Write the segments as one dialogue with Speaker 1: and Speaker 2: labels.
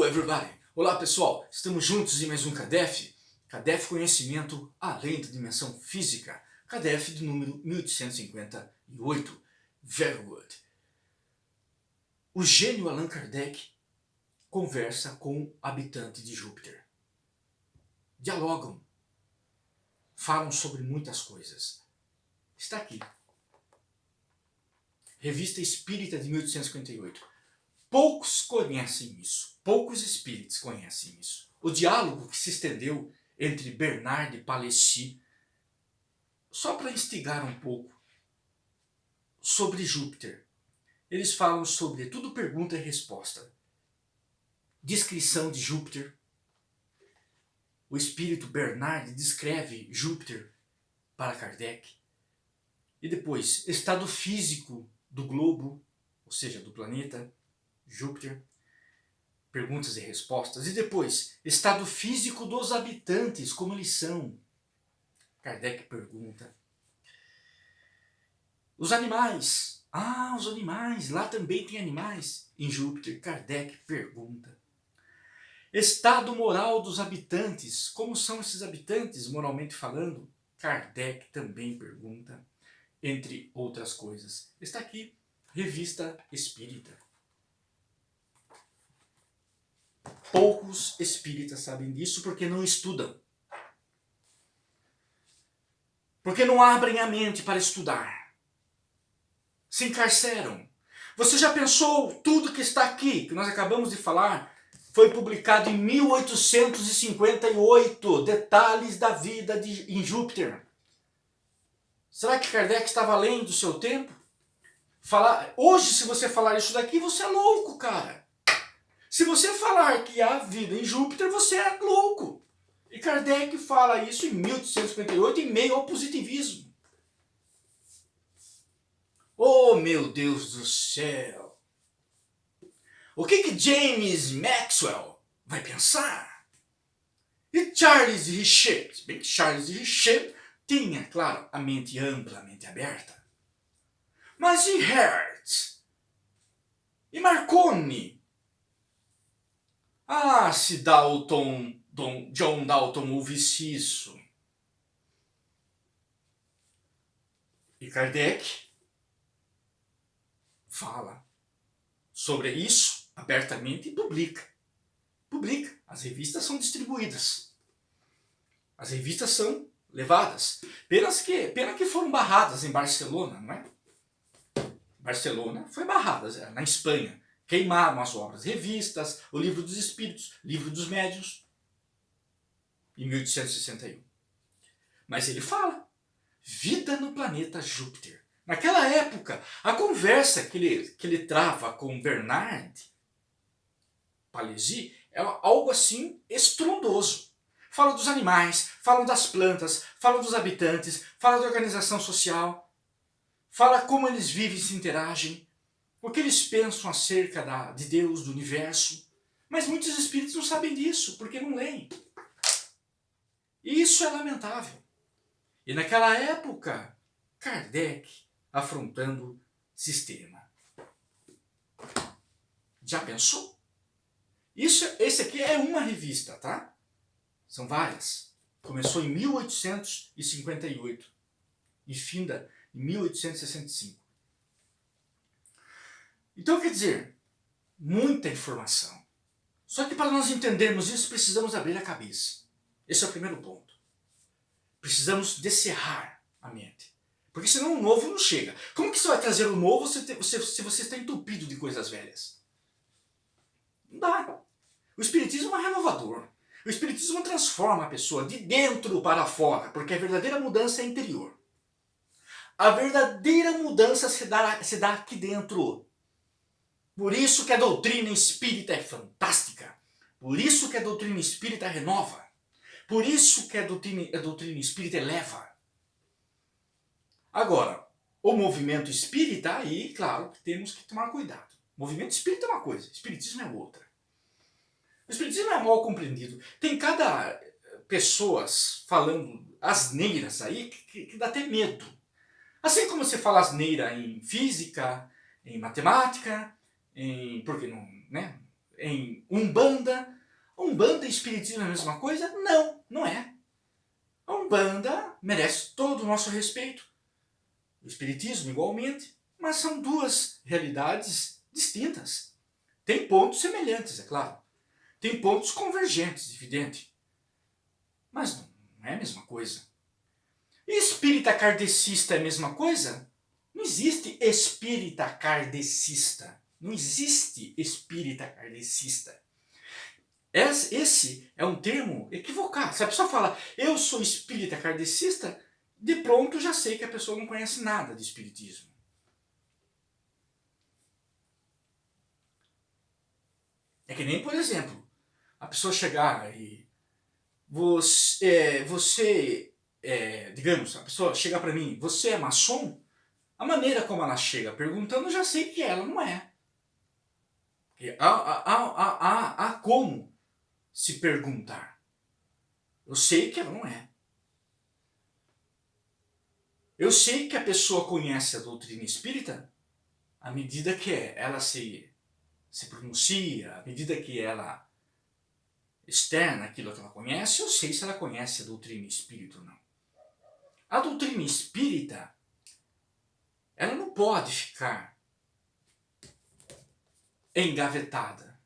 Speaker 1: everybody! Olá pessoal, estamos juntos em mais um CADEF. CADEF Conhecimento Além da Dimensão Física. CADEF de número 1858. Very good. O gênio Allan Kardec conversa com o habitante de Júpiter. Dialogam. Falam sobre muitas coisas. Está aqui. Revista Espírita de 1858. Poucos conhecem isso, poucos espíritos conhecem isso. O diálogo que se estendeu entre Bernard e Palissy, só para instigar um pouco, sobre Júpiter. Eles falam sobre tudo pergunta e resposta. Descrição de Júpiter. O espírito Bernard descreve Júpiter para Kardec. E depois, estado físico do globo, ou seja, do planeta Júpiter, perguntas e respostas. E depois, estado físico dos habitantes, como eles são. Kardec pergunta. Os animais. Os animais, lá também tem animais em Júpiter. Kardec pergunta. Estado moral dos habitantes, como são esses habitantes, moralmente falando? Kardec também pergunta, entre outras coisas. Está aqui, Revista Espírita. Poucos espíritas sabem disso porque não estudam. Porque não abrem a mente para estudar. Se encarceram. Você já pensou tudo que está aqui, que nós acabamos de falar, foi publicado em 1858, detalhes da vida em Júpiter. Será que Kardec estava além do seu tempo? Hoje, se você falar isso daqui, você é louco, cara. Se você falar que há vida em Júpiter, você é louco. E Kardec fala isso em 1858, em meio ao positivismo. Oh, meu Deus do céu! O que James Maxwell vai pensar? E Charles Richet? Bem que Charles Richet tinha, claro, a mente ampla, a mente aberta. Mas e Hertz? E Marconi? Se John Dalton ouvisse isso. E Kardec fala sobre isso abertamente e publica. As revistas são distribuídas. As revistas são levadas. Pena que foram barradas em Barcelona, não é? Barcelona foi barrada, na Espanha. Queimaram as obras, revistas, o Livro dos Espíritos, Livro dos Médiuns, em 1861. Mas ele fala, vida no planeta Júpiter. Naquela época, a conversa que ele trava com Bernard Palissy é algo assim estrondoso. Fala dos animais, fala das plantas, fala dos habitantes, fala da organização social, fala como eles vivem e se interagem, o que eles pensam acerca de Deus, do universo. Mas muitos espíritos não sabem disso, porque não leem. E isso é lamentável. E naquela época, Kardec afrontando sistema. Já pensou? Esse aqui é uma revista, tá? São várias. Começou em 1858 e finda em 1865. Então, quer dizer, muita informação. Só que para nós entendermos isso, precisamos abrir a cabeça. Esse é o primeiro ponto. Precisamos descerrar a mente. Porque senão o novo não chega. Como que você vai trazer o novo se você está entupido de coisas velhas? Não dá. O espiritismo é renovador. O espiritismo transforma a pessoa de dentro para fora, porque a verdadeira mudança é interior. A verdadeira mudança se dá aqui dentro. Por isso que a doutrina espírita é fantástica. Por isso que a doutrina espírita renova. Por isso que a doutrina espírita eleva. Agora, o movimento espírita, aí, claro, que temos que tomar cuidado. O movimento espírita é uma coisa, espiritismo é outra. O espiritismo é mal compreendido. Tem cada pessoas falando asneiras aí que dá até medo. Assim como você fala asneira em física, em matemática, porque não, né? em Umbanda. Umbanda e Espiritismo é a mesma coisa? Não, não é. A Umbanda merece todo o nosso respeito. O Espiritismo igualmente. Mas são duas realidades distintas. Tem pontos semelhantes, é claro. Tem pontos convergentes, evidente. Mas não é a mesma coisa. E espírita kardecista é a mesma coisa? Não existe espírita kardecista. Não existe espírita kardecista. Esse é um termo equivocado. Se a pessoa fala, eu sou espírita kardecista, de pronto já sei que a pessoa não conhece nada de espiritismo. É que nem, por exemplo, a pessoa chegar e digamos, a pessoa chegar para mim, você é maçom? A maneira como ela chega perguntando, eu já sei que ela não é. Porque há como se perguntar. Eu sei que ela não é. Eu sei que a pessoa conhece a doutrina espírita à medida que ela se pronuncia, à medida que ela externa aquilo que ela conhece, eu sei se ela conhece a doutrina espírita ou não. A doutrina espírita, ela não pode ficar engavetada,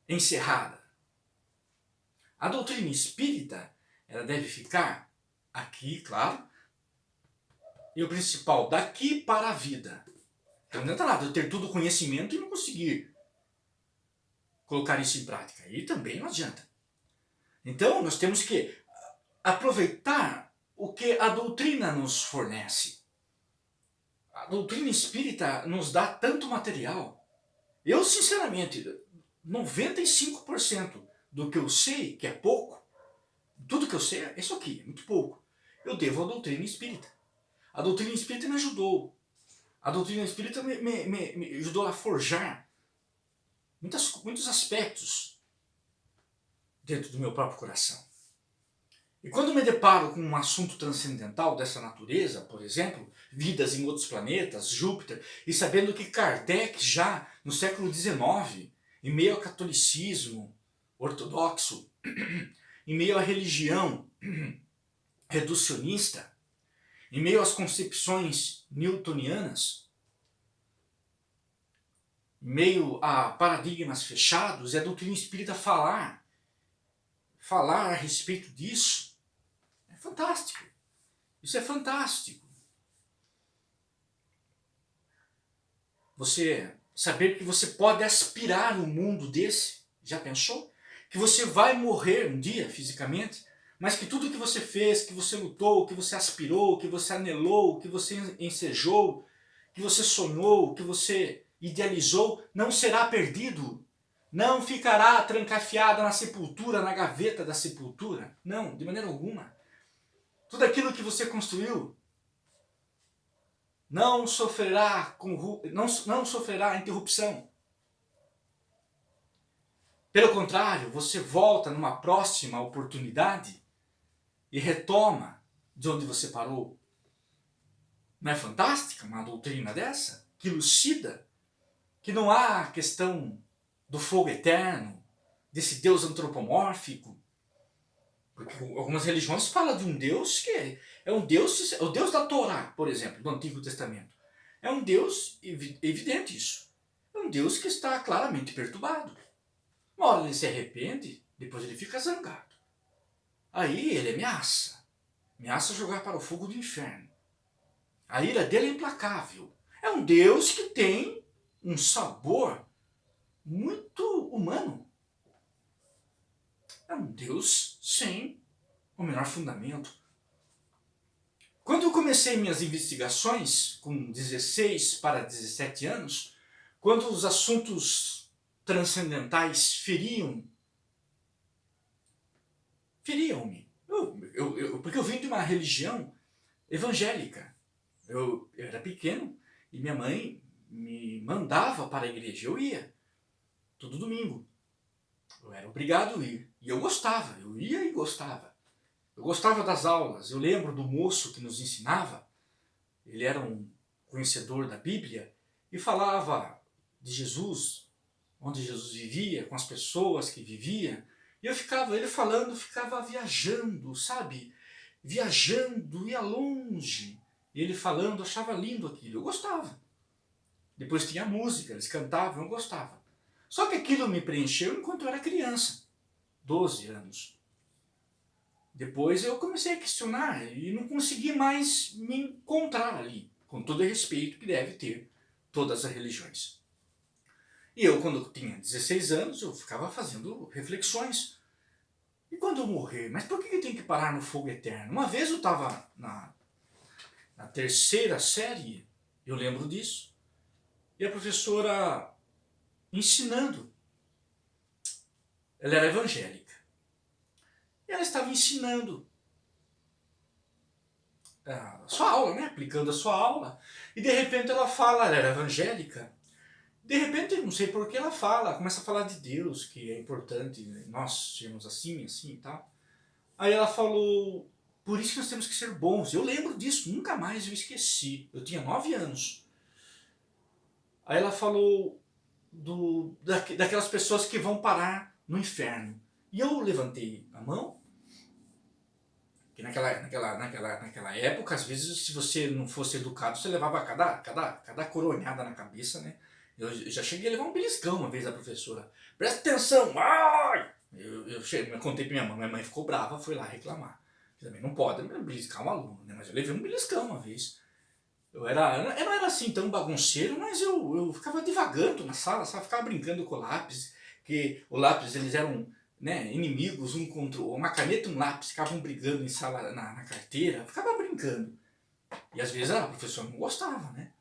Speaker 1: encerrada. A doutrina espírita, ela deve ficar aqui, claro, e o principal, daqui para a vida. Então não adianta nada eu ter todo o conhecimento e não conseguir colocar isso em prática. Aí também não adianta. Então nós temos que aproveitar o que a doutrina nos fornece. A doutrina espírita nos dá tanto material. Eu, sinceramente, 95% do que eu sei, que é pouco, tudo que eu sei é isso aqui, é muito pouco, eu devo à doutrina espírita. A doutrina espírita me ajudou. A doutrina espírita me ajudou a forjar muitos aspectos dentro do meu próprio coração. E quando me deparo com um assunto transcendental dessa natureza, por exemplo, vidas em outros planetas, Júpiter, e sabendo que Kardec já no século XIX, em meio ao catolicismo ortodoxo, em meio à religião reducionista, em meio às concepções newtonianas, em meio a paradigmas fechados, e a doutrina espírita falar a respeito disso, é fantástico. Isso é fantástico. Você saber que você pode aspirar um mundo desse, já pensou? Que você vai morrer um dia fisicamente, mas que tudo que você fez, que você lutou, que você aspirou, que você anelou, que você ensejou, que você sonhou, que você idealizou, não será perdido. Não ficará trancafiada na sepultura, na gaveta da sepultura. Não, de maneira alguma. Tudo aquilo que você construiu não sofrerá interrupção. Pelo contrário, você volta numa próxima oportunidade e retoma de onde você parou. Não é fantástica uma doutrina dessa? Que elucida que não há questão do fogo eterno, desse Deus antropomórfico. Porque algumas religiões falam de um Deus que é o Deus da Torá, por exemplo, do Antigo Testamento. É um Deus, evidente isso, é um Deus que está claramente perturbado. Uma hora ele se arrepende, depois ele fica zangado. Aí ele ameaça jogar para o fogo do inferno. A ira dele é implacável. É um Deus que tem um sabor muito humano. É um Deus sem o menor fundamento. Quando eu comecei minhas investigações, com 16 para 17 anos, quando os assuntos transcendentais feriam-me, porque eu vim de uma religião evangélica. Eu era pequeno e minha mãe me mandava para a igreja. Eu ia, todo domingo. Eu era obrigado a ir. E eu gostava, eu ia e gostava. Eu gostava das aulas. Eu lembro do moço que nos ensinava. Ele era um conhecedor da Bíblia e falava de Jesus onde Jesus vivia, com as pessoas que vivia, e ele falando, eu ficava viajando, sabe? Viajando, ia longe. E ele falando, eu achava lindo aquilo, eu gostava. Depois tinha música, eles cantavam, eu gostava. Só que aquilo me preencheu enquanto eu era criança, 12 anos. Depois eu comecei a questionar e não consegui mais me encontrar ali, com todo o respeito que deve ter todas as religiões. E eu, quando eu tinha 16 anos, eu ficava fazendo reflexões. E quando eu morrer, mas por que eu tenho que parar no fogo eterno? Uma vez eu estava na terceira série, eu lembro disso, e a professora ensinando, ela era evangélica, e ela estava ensinando a sua aula, né? Aplicando a sua aula, e de repente ela fala, ela era evangélica, de repente, não sei por que ela fala, começa a falar de Deus, que é importante nós sermos assim, assim e tal. Aí ela falou, por isso que nós temos que ser bons. Eu lembro disso, nunca mais eu esqueci. Eu tinha 9 anos. Aí ela falou daquelas pessoas que vão parar no inferno. E eu levantei a mão, que naquela época, às vezes, se você não fosse educado, você levava cada coronhada na cabeça, né? Eu já cheguei a levar um beliscão uma vez da professora. Presta atenção! Ai! Eu contei pra minha mãe ficou brava, foi lá reclamar. Também não pode beliscar um aluno, né? Mas eu levei um beliscão uma vez. Eu não era assim tão bagunceiro, mas eu ficava divagando na sala, sabe? Ficava brincando com o lápis, que o lápis eles eram, né, inimigos um contra o outro. Uma caneta e um lápis ficavam brigando em sala na carteira, eu ficava brincando. E às vezes a professora não gostava, né?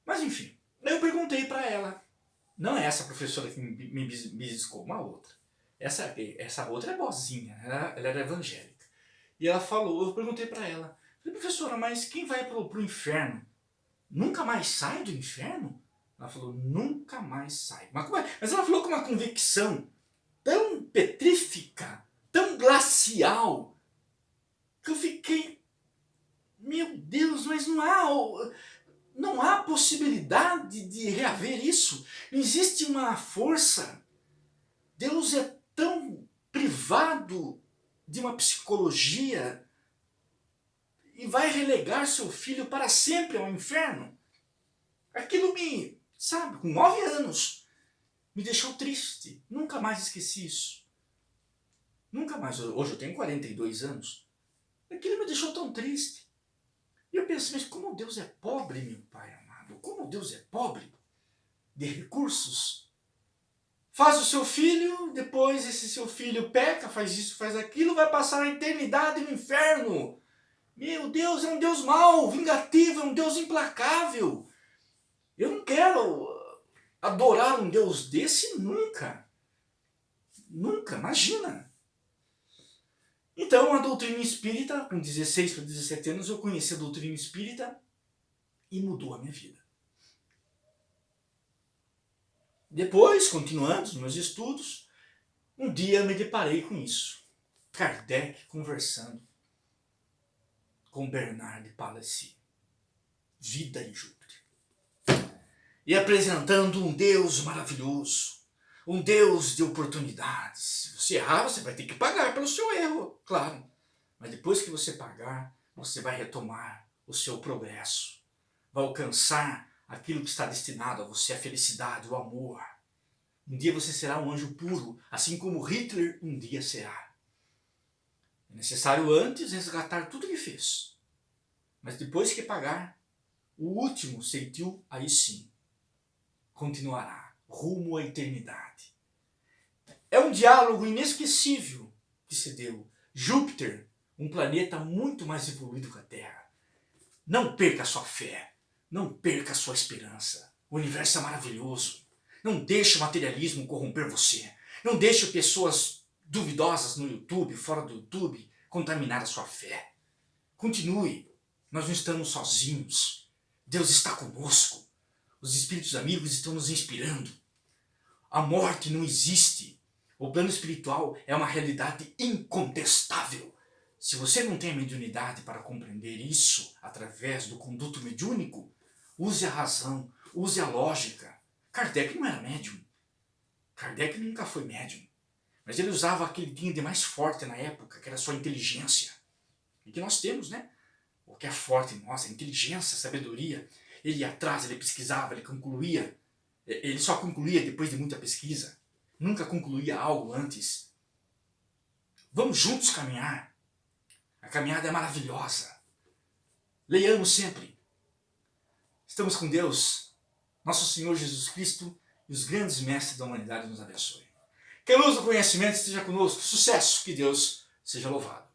Speaker 1: Mas enfim. Eu perguntei para ela, não é essa professora que me beliscou, uma outra. Essa outra é boazinha, ela era evangélica. E ela falou, eu perguntei para ela, falei, professora, mas quem vai pro inferno nunca mais sai do inferno? Ela falou, nunca mais sai. Mas ela falou com uma convicção tão petrífica, tão glacial, que eu fiquei, meu Deus, mas não há possibilidade de reaver isso. Não existe uma força. Deus é tão privado de uma psicologia e vai relegar seu filho para sempre ao inferno. Aquilo sabe, com 9 anos, me deixou triste. Nunca mais esqueci isso. Nunca mais. Hoje eu tenho 42 anos. Aquilo me deixou tão triste. E eu pensei, mas como Deus é pobre, meu Pai amado? Como Deus é pobre de recursos? Faz o seu filho, depois esse seu filho peca, faz isso, faz aquilo, vai passar a eternidade no inferno. Meu Deus, é um Deus mau, vingativo, é um Deus implacável. Eu não quero adorar um Deus desse nunca. Nunca, imagina. Então a doutrina espírita, com 16 para 17 anos, eu conheci a doutrina espírita e mudou a minha vida. Depois, continuando os meus estudos, um dia me deparei com isso. Kardec conversando com Bernard de Palissy. Vida em Júpiter. E apresentando um Deus maravilhoso. Um Deus de oportunidades. Se você errar, você vai ter que pagar pelo seu erro, claro. Mas depois que você pagar, você vai retomar o seu progresso. Vai alcançar aquilo que está destinado a você, a felicidade, o amor. Um dia você será um anjo puro, assim como Hitler um dia será. É necessário antes resgatar tudo que fez. Mas depois que pagar, o último ceitil, aí sim, continuará rumo à eternidade. É um diálogo inesquecível que se deu. Júpiter, um planeta muito mais evoluído que a Terra. Não perca a sua fé. Não perca a sua esperança. O universo é maravilhoso. Não deixe o materialismo corromper você. Não deixe pessoas duvidosas no YouTube, fora do YouTube, contaminar a sua fé. Continue. Nós não estamos sozinhos. Deus está conosco. Os espíritos amigos estão nos inspirando. A morte não existe. O plano espiritual é uma realidade incontestável. Se você não tem a mediunidade para compreender isso através do conduto mediúnico, use a razão, use a lógica. Kardec não era médium. Kardec nunca foi médium, mas ele usava aquele que tinha de mais forte na época, que era a sua inteligência. E que nós temos, né? O que é forte em nós, a inteligência, a sabedoria. Ele ia atrás, ele pesquisava, ele concluía. Ele só concluía depois de muita pesquisa. Nunca concluía algo antes. Vamos juntos caminhar. A caminhada é maravilhosa. Leiamos sempre. Estamos com Deus, nosso Senhor Jesus Cristo e os grandes mestres da humanidade nos abençoem. Que a luz do conhecimento esteja conosco. Sucesso, que Deus seja louvado.